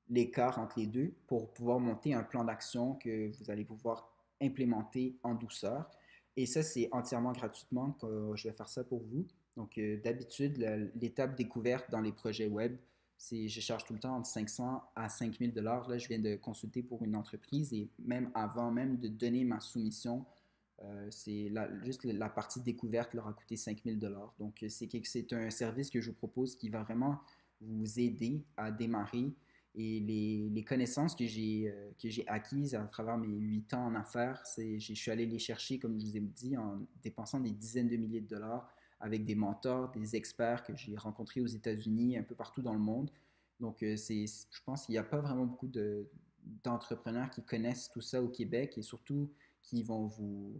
l'écart entre les deux pour pouvoir monter un plan d'action que vous allez pouvoir implémenter en douceur. Et ça, c'est entièrement gratuitement que je vais faire ça pour vous. Donc, d'habitude, l'étape découverte dans les projets web, je charge tout le temps entre 500 à 5000 dollars. Là, je viens de consulter pour une entreprise et même avant même de donner ma soumission Juste la partie découverte leur a coûté 5 000 $. Donc, c'est un service que je vous propose qui va vraiment vous aider à démarrer. Et les connaissances que j'ai acquises à travers mes 8 ans en affaires, je suis allé les chercher, comme je vous ai dit, en dépensant des dizaines de milliers de dollars avec des mentors, des experts que j'ai rencontrés aux États-Unis, un peu partout dans le monde. Donc, je pense qu'il n'y a pas vraiment beaucoup d'entrepreneurs qui connaissent tout ça au Québec et surtout qui vont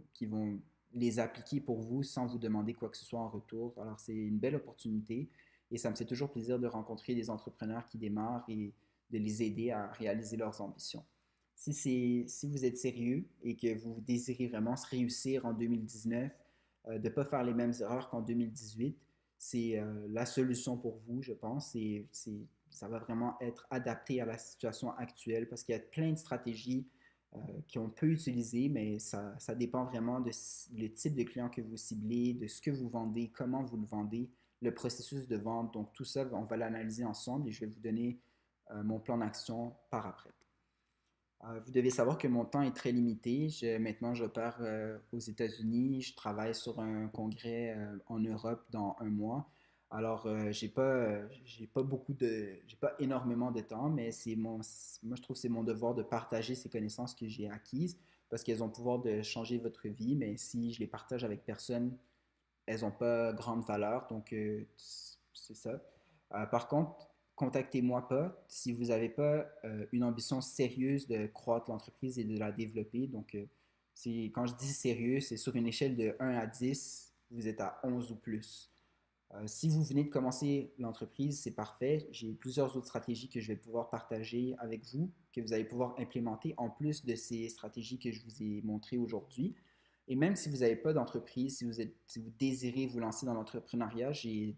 les appliquer pour vous sans vous demander quoi que ce soit en retour. Alors, c'est une belle opportunité et ça me fait toujours plaisir de rencontrer des entrepreneurs qui démarrent et de les aider à réaliser leurs ambitions. Si vous êtes sérieux et que vous désirez vraiment se réussir en 2019, de ne pas faire les mêmes erreurs qu'en 2018, c'est la solution pour vous, je pense. Ça va vraiment être adapté à la situation actuelle parce qu'il y a plein de stratégies qu'on peut utiliser, mais ça dépend vraiment de le type de client que vous ciblez, de ce que vous vendez, comment vous le vendez, le processus de vente. Donc tout ça, on va l'analyser ensemble et je vais vous donner mon plan d'action par après. Vous devez savoir que mon temps est très limité. Maintenant, j'opère aux États-Unis. Je travaille sur un congrès en Europe dans un mois. Alors, j'ai pas énormément de temps, mais moi, je trouve que c'est mon devoir de partager ces connaissances que j'ai acquises parce qu'elles ont le pouvoir de changer votre vie. Mais si je les partage avec personne, elles n'ont pas grande valeur. Donc, c'est ça. Par contre, contactez-moi pas si vous n'avez pas une ambition sérieuse de croître l'entreprise et de la développer. Donc, quand je dis sérieux, c'est sur une échelle de 1 à 10, vous êtes à 11 ou plus. Si vous venez de commencer l'entreprise, c'est parfait. J'ai plusieurs autres stratégies que je vais pouvoir partager avec vous, que vous allez pouvoir implémenter en plus de ces stratégies que je vous ai montrées aujourd'hui. Et même si vous n'avez pas d'entreprise, si vous désirez vous lancer dans l'entrepreneuriat, j'ai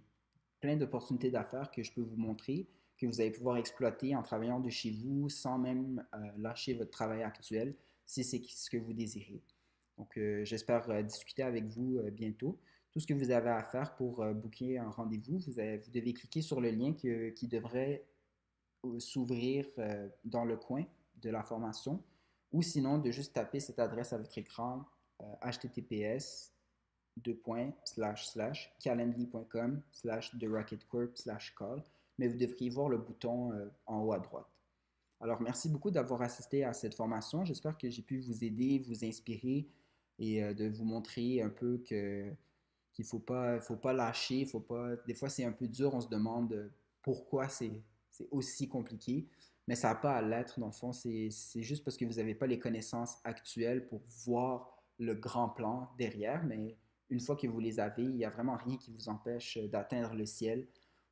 plein d'opportunités d'affaires que je peux vous montrer, que vous allez pouvoir exploiter en travaillant de chez vous sans même lâcher votre travail actuel, si c'est ce que vous désirez. Donc, j'espère discuter avec vous bientôt. Tout ce que vous avez à faire pour booker un rendez-vous, vous devez cliquer sur le lien qui devrait s'ouvrir dans le coin de la formation ou sinon de juste taper cette adresse à votre écran https calendly.com /therocketcorp/call, mais vous devriez voir le bouton en haut à droite. Alors, merci beaucoup d'avoir assisté à cette formation. J'espère que j'ai pu vous aider, vous inspirer et de vous montrer un peu qu'il faut pas lâcher, faut pas. Des fois, c'est un peu dur, on se demande pourquoi c'est aussi compliqué, mais ça n'a pas à l'être. Dans le fond, c'est juste parce que vous n'avez pas les connaissances actuelles pour voir le grand plan derrière, mais une fois que vous les avez, il n'y a vraiment rien qui vous empêche d'atteindre le ciel.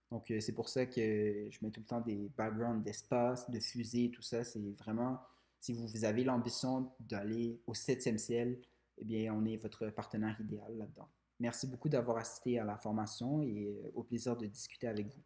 Donc, c'est pour ça que je mets tout le temps des backgrounds d'espace, de fusée, tout ça. C'est vraiment, si vous avez l'ambition d'aller au septième ciel, eh bien, on est votre partenaire idéal là-dedans. Merci beaucoup d'avoir assisté à la formation et au plaisir de discuter avec vous.